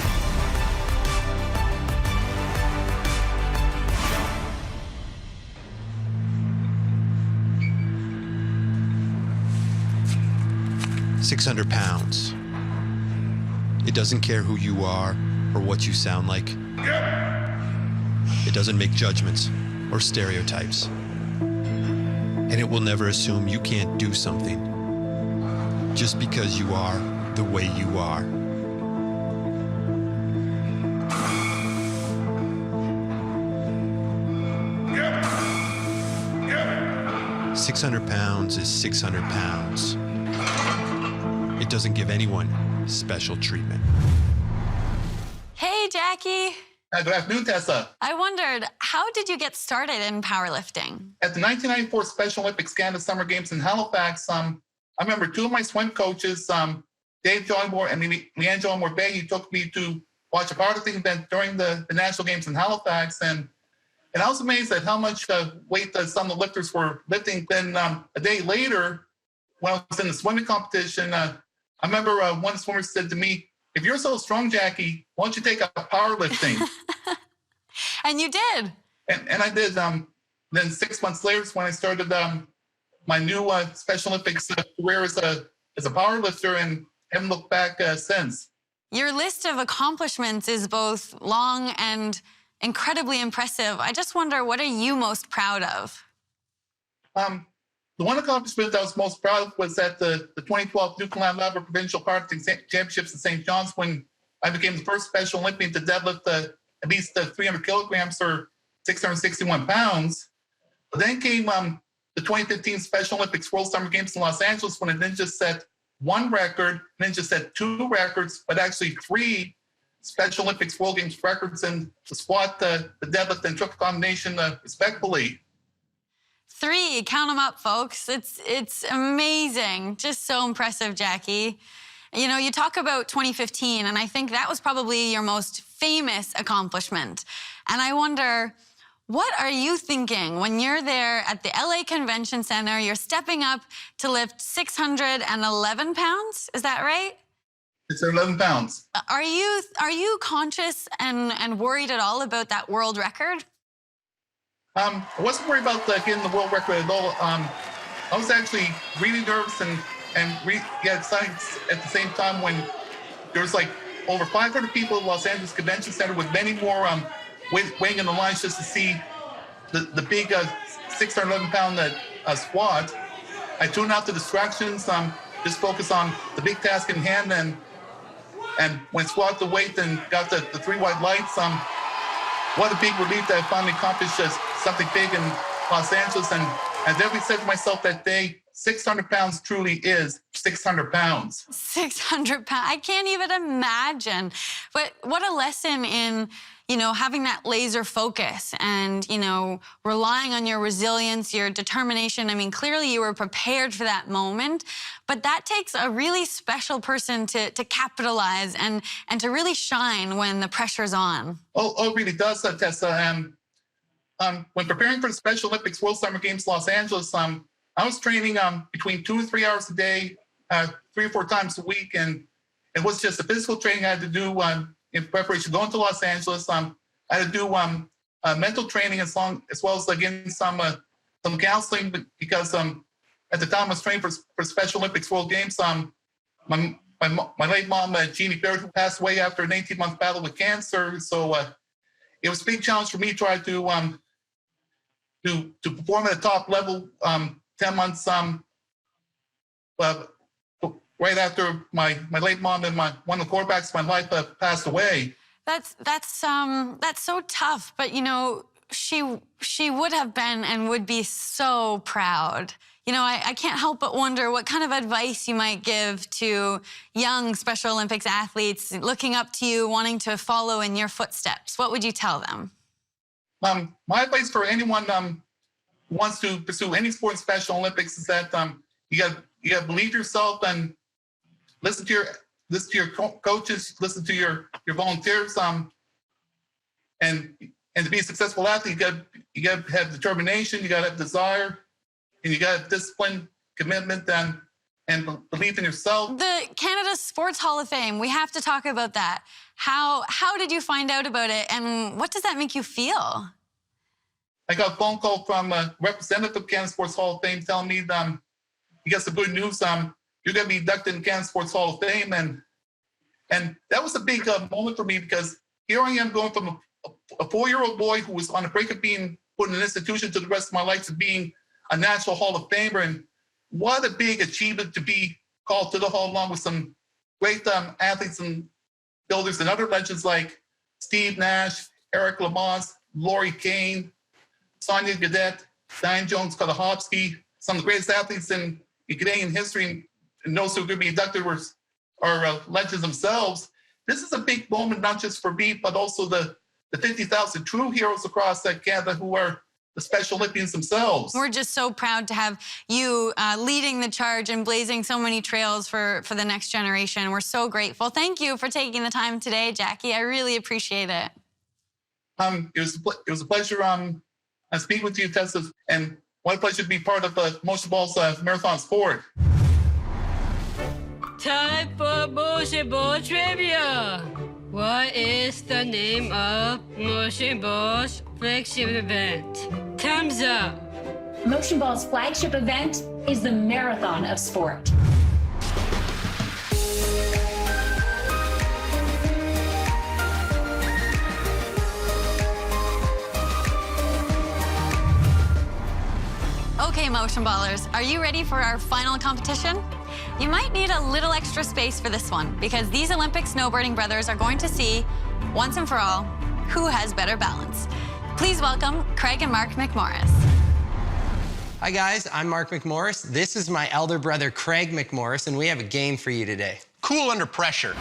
£600. It doesn't care who you are or what you sound like. It doesn't make judgments or stereotypes. And it will never assume you can't do something just because you are the way you are. £600 is £600. It doesn't give anyone special treatment. Hey, Jackie. Good afternoon, Tessa. I wondered, how did you get started in powerlifting? At the 1994 Special Olympics Canada Summer Games in Halifax, I remember two of my swim coaches, Dave Johnmore and Leanne Johnmore Bay, took me to watch a powerlifting event during the National Games in Halifax. And I was amazed at how much weight some of the lifters were lifting. Then a day later, when I was in the swimming competition, I remember one swimmer said to me, "If you're so strong, Jackie, why don't you take up powerlifting?" And you did. And I did. Then 6 months later is when I started my new Special Olympics career as a powerlifter, and haven't looked back since. Your list of accomplishments is both long and incredibly impressive. I just wonder, what are you most proud of? The one accomplishment I was most proud of was at the 2012 Newfoundland Labrador Provincial Powerlifting Championships in St. John's, when I became the first Special Olympian to deadlift at least 300 kilograms or 661 pounds. But then came the 2015 Special Olympics World Summer Games in Los Angeles, when I didn't just set one record, didn't just set two records, but actually three Special Olympics World Games records in the squat, the deadlift, and triple combination, respectively. 3, count them up, folks. It's amazing. Just so impressive, Jackie. You know, you talk about 2015, and I think that was probably your most famous accomplishment. And I wonder, what are you thinking when you're there at the LA Convention Center, you're stepping up to lift 611 pounds? Is that right? It's 11 pounds. Are you conscious and worried at all about that world record? I wasn't worried about getting the world record at all. I was actually really nervous and excited at the same time when there was like over 500 people at Los Angeles Convention Center, with many more waiting in the lines just to see the big 611-pound squat. I tuned out the distractions, just focus on the big task in hand, and when I squat the weight and got the 3 white lights, what a big relief that I finally accomplished something big in Los Angeles. And I definitely said to myself that day, 600 pounds truly is 600 pounds. 600 pounds. I can't even imagine. But what a lesson in, having that laser focus and, relying on your resilience, your determination. I mean, clearly you were prepared for that moment, but that takes a really special person to capitalize and to really shine when the pressure's on. Oh, it really does, Tessa. When preparing for the Special Olympics World Summer Games Los Angeles, I was training between 2 and 3 hours a day, 3 or 4 times a week, and it was just the physical training I had to do in preparation going to Los Angeles. I had to do mental training as well as again some counseling because at the time I was training for Special Olympics World Games. My late mom, Jeannie Virtue, who passed away after an 18-month battle with cancer, so it was a big challenge for me to try to perform at the top level 10 months right after my late mom and one of the quarterbacks of my life passed away. That's so tough, but she would have been and would be so proud. I can't help but wonder what kind of advice you might give to young Special Olympics athletes looking up to you, wanting to follow in your footsteps. What would you tell them? My advice for anyone who wants to pursue any sport in Special Olympics is that you got to believe yourself and listen to your coaches, listen to your volunteers, and to be a successful athlete, you got to have determination, you got to have desire, and you got to have discipline, commitment, and belief in yourself. The Canada Sports Hall of Fame, we have to talk about that. How did you find out about it, and what does that make you feel? I got a phone call from a representative of Canada Sports Hall of Fame telling me he got some good news. You're going to be inducted in Canada Sports Hall of Fame, and that was a big moment for me because here I am going from a 4-year-old boy who was on the brink of being put in an institution to the rest of my life to being a National Hall of Famer. And what a big achievement to be called to the Hall along with some great athletes and builders and other legends like Steve Nash, Eric Lamaze, Laurie Kane, Sonia Gadet, Diane Jones-Kolohovsky, some of the greatest athletes in Canadian history, and those who are going to be inducted are legends themselves. This is a big moment, not just for me, but also the 50,000 true heroes across Canada who are the Special Olympians themselves. We're just so proud to have you leading the charge and blazing so many trails for the next generation. We're so grateful. Thank you for taking the time today, Jackie. I really appreciate it. It was a pleasure speaking with you, Tessa, and what a pleasure to be part of Motion Ball's marathon sport. Time for Motion Ball Trivia. What is the name of Motion Ball's flagship event? Time's up. Motion Ball's flagship event is the Marathon of Sport. Okay, Motion Ballers, are you ready for our final competition? You might need a little extra space for this one because these Olympic snowboarding brothers are going to see, once and for all, who has better balance. Please welcome Craig and Mark McMorris. Hi guys, I'm Mark McMorris. This is my elder brother, Craig McMorris, and we have a game for you today. Cool under pressure.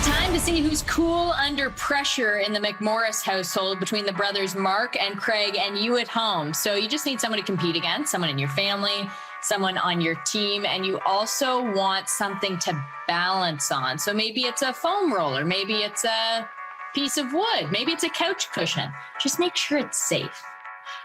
Time to see who's cool under pressure in the McMorris household between the brothers Mark and Craig and you at home. So you just need someone to compete against, someone in your family, someone on your team, and you also want something to balance on. So maybe it's a foam roller, maybe it's a piece of wood, maybe it's a couch cushion. Just make sure it's safe.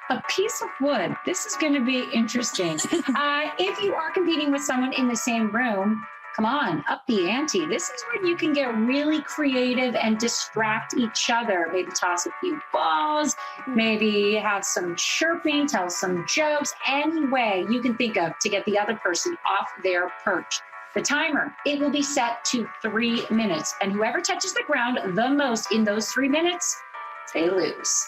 A piece of wood. This is going to be interesting. If you are competing with someone in the same room, come on, up the ante. This is where you can get really creative and distract each other. Maybe toss a few balls, maybe have some chirping, tell some jokes, any way you can think of to get the other person off their perch. The timer, it will be set to 3 minutes, and whoever touches the ground the most in those 3 minutes, they lose.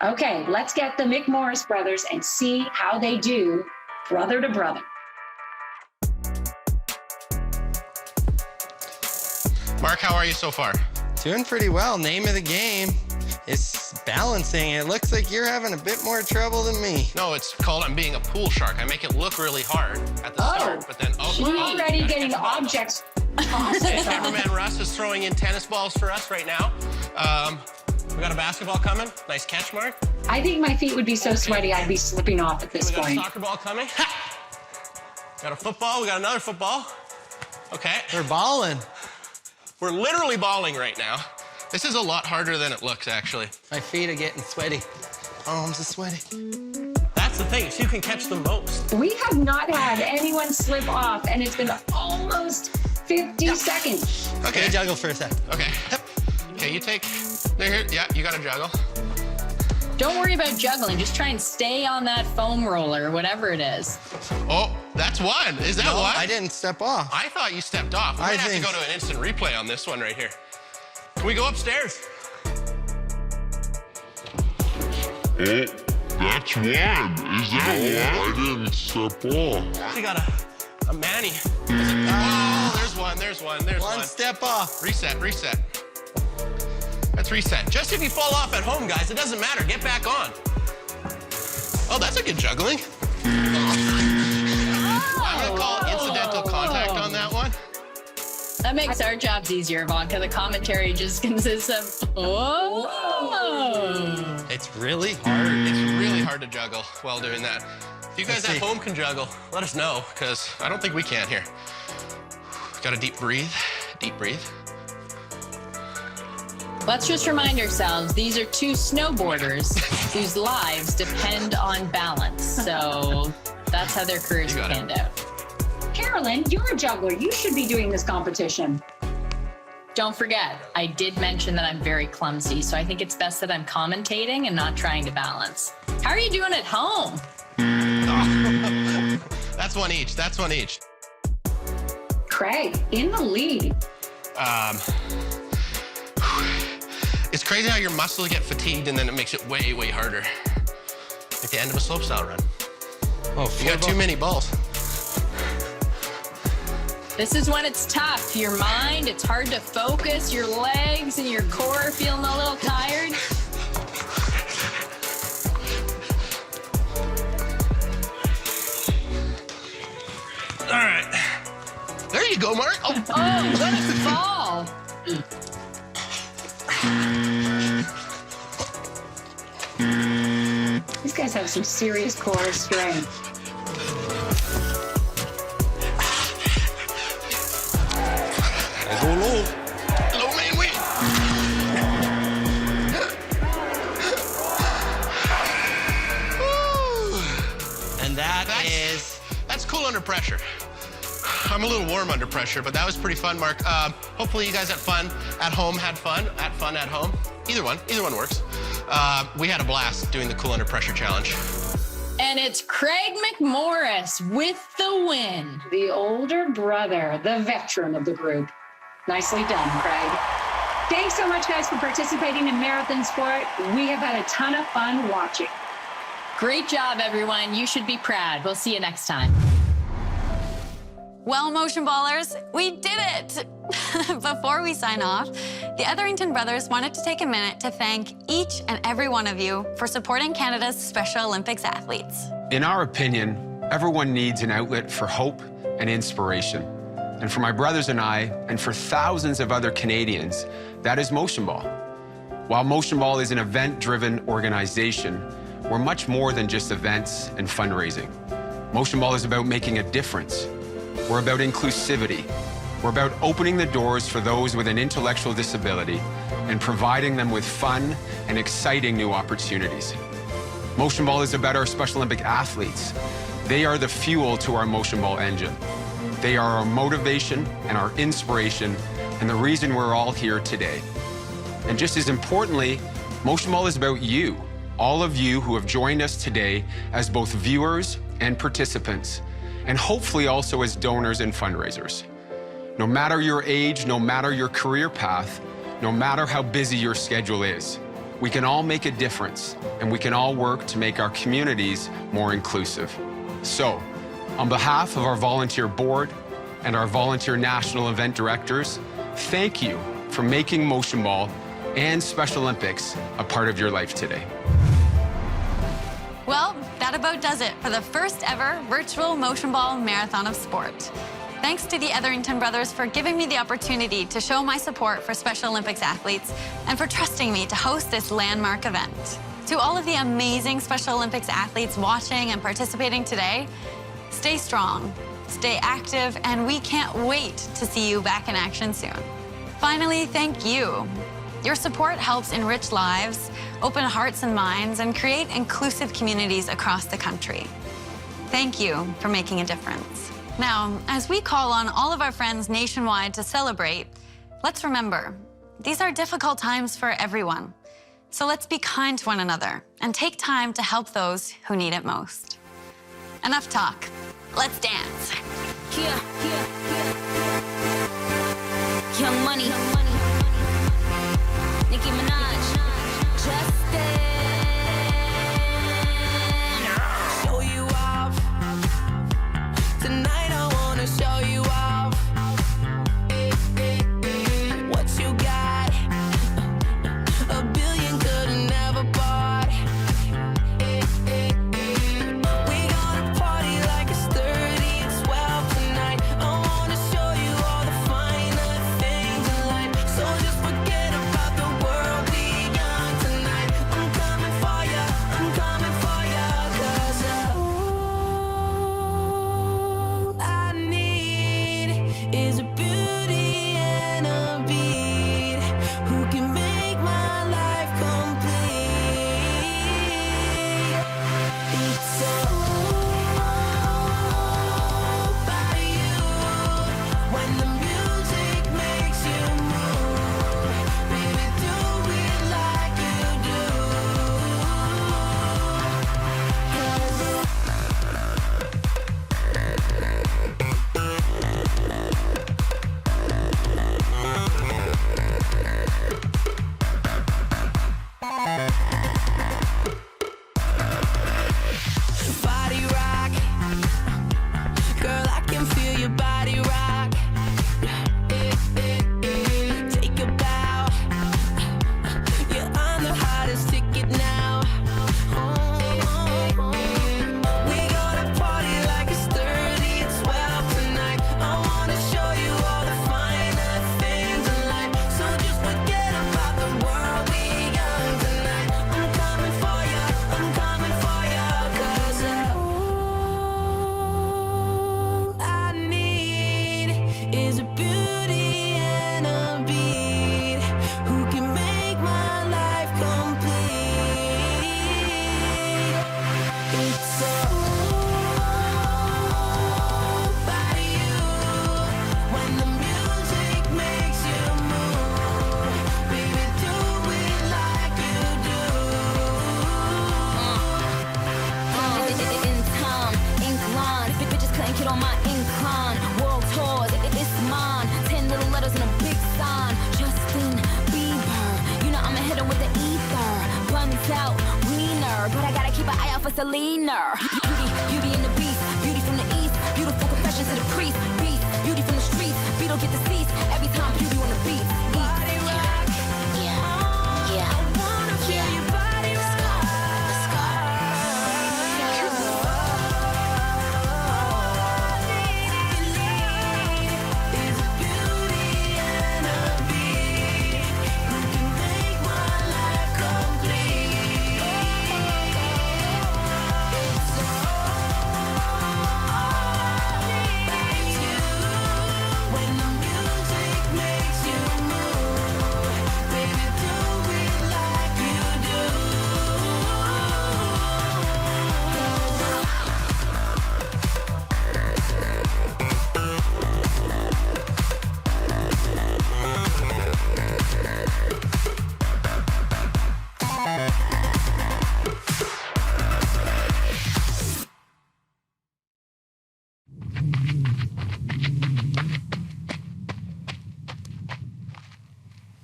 Okay, let's get the McMorris brothers and see how they do brother to brother. Mark, how are you so far? Doing pretty well. Name of the game, is balancing. It looks like you're having a bit more trouble than me. No, it's called I'm being a pool shark. I make it look really hard at the start, but then We're already getting objects. Cameraman Russ is throwing in tennis balls for us right now. We got a basketball coming. Nice catch, Mark. I think my feet would be so sweaty I'd be slipping off at this We got point. a soccer ball coming. Ha! Got a football. We got another football. Okay. We're balling. We're literally balling right now. This is a lot harder than it looks, actually. My feet are getting sweaty. Arms are sweaty. That's the thing, is you can catch the most. We have not had anyone slip off, and it's been almost 50 seconds. Okay. Juggle for a sec. Okay. Okay, you take. There. Yeah, you got to juggle. Don't worry about juggling. Just try and stay on that foam roller, whatever it is. Oh, that's one. Is that one? I didn't step off. I thought you stepped off. We might have to go to an instant replay on this one right here. Can we go upstairs? Oh, that's one. Is that one? I didn't step off. We got a Manny. Oh, there's one. There's one. One step off. Reset. That's reset. Just if you fall off at home, guys, it doesn't matter. Get back on. Oh, that's a good juggling. I'm gonna call incidental contact on that one. That makes our jobs easier, Ivanka. The commentary just consists of, whoa. It's really hard. It's really hard to juggle while doing that. If you guys at home can juggle, let us know, because I don't think we can here. Got a deep breathe. Let's just remind ourselves, these are two snowboarders whose lives depend on balance. So that's how their careers are panned out. Carolyn, you're a juggler. You should be doing this competition. Don't forget, I did mention that I'm very clumsy, so I think it's best that I'm commentating and not trying to balance. How are you doing at home? That's one each. Craig, in the lead. It's crazy how your muscles get fatigued and then it makes it way, way harder. Like the end of a slopestyle run. Oh, you got too many balls. This is when it's tough. Your mind, it's hard to focus. Your legs and your core are feeling a little tired. All right. There you go, Mark. Oh, let it fall. These guys have some serious core strength. Go low. Low man win. And that's cool under pressure. I'm a little warm under pressure, but that was pretty fun, Mark. Hopefully you guys had fun at home, had fun at home. Either one works. We had a blast doing the cool under pressure challenge. And it's Craig McMorris with the win. The older brother, the veteran of the group. Nicely done, Craig. Thanks so much, guys, for participating in marathon sport. We have had a ton of fun watching. Great job, everyone. You should be proud. We'll see you next time. Well, motion ballers, we did it! Before we sign off, the Etherington brothers wanted to take a minute to thank each and every one of you for supporting Canada's Special Olympics athletes. In our opinion, everyone needs an outlet for hope and inspiration. And for my brothers and I, and for thousands of other Canadians, that is Motion Ball. While Motion Ball is an event-driven organization, we're much more than just events and fundraising. Motion Ball is about making a difference. We're about inclusivity. We're about opening the doors for those with an intellectual disability and providing them with fun and exciting new opportunities. Motion Ball is about our Special Olympic athletes. They are the fuel to our Motion Ball engine. They are our motivation and our inspiration and the reason we're all here today. And just as importantly, Motion Ball is about you, all of you who have joined us today as both viewers and participants, and hopefully also as donors and fundraisers. No matter your age, no matter your career path, no matter how busy your schedule is, we can all make a difference and we can all work to make our communities more inclusive. So, on behalf of our volunteer board and our volunteer national event directors, thank you for making Motion Ball and Special Olympics a part of your life today. Well, that about does it for the first ever virtual motion ball marathon of sport. Thanks to the Etherington brothers for giving me the opportunity to show my support for Special Olympics athletes and for trusting me to host this landmark event. To all of the amazing Special Olympics athletes watching and participating today, stay strong, stay active, and we can't wait to see you back in action soon. Finally, thank you. Your support helps enrich lives, open hearts and minds, and create inclusive communities across the country. Thank you for making a difference. Now, as we call on all of our friends nationwide to celebrate, let's remember, these are difficult times for everyone. So let's be kind to one another and take time to help those who need it most. Enough talk. Let's dance. Young Money. Nicki Minaj. Justin. Show you off. Tonight I wanna show you off. What you got? A billion could've never bought. We gonna party like it's 30 and 12 tonight. I wanna show you all the finer things in life. So just forget about the world we young tonight. I'm coming for ya, I'm coming for ya. 'Cause all I need is a beauty and a beat who can make my life complete. It's all about you. When the music makes you move, baby, do it like you do. 'Cause body rock, girl, I can feel your body rock. Take a bow, you're on the hottest ticket now. We gonna party like it's 30 and 12 tonight. I wanna show you all the finer things in life. So just forget about the world we young tonight. I'm coming for ya, I'm coming for ya. 'Cause all I need is a beauty and a beat who can make my life complete. It's all about you. When the music makes you move, baby, do it like you do. In time, ink line, bitches couldn't get on my incline. World tours, it's mine. 10 little letters and a big sign. Justin Bieber, you know I'ma hit him with the ether. Buns out, wiener, but I gotta keep an eye out for Selena. Beauty and the beast, beauty from the east, beautiful confessions to the priest. Beast, beauty from the streets, beetle get deceased. Every time beauty on the beat. Body rock, yeah. I wanna feel your body rock. Is a beauty and a beat who can make my life complete. It's all about you. When the music makes you move, baby, do it like you do.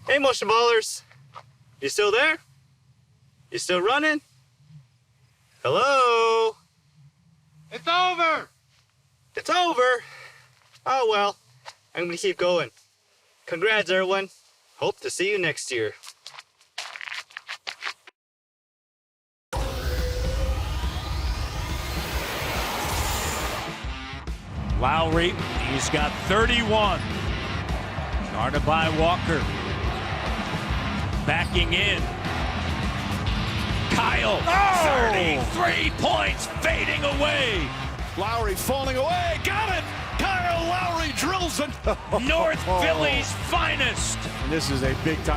Hey, motion ballers. You still there? You still running? Hello? It's over. It's over. Oh, well, I'm going to keep going. Congrats, everyone. Hope to see you next year. Lowry, he's got 31. Guarded by Walker. Backing in. Kyle, 33 points, fading away. Lowry falling away, got it! Kyle Lowry drills it. North Philly's finest. And this is a big time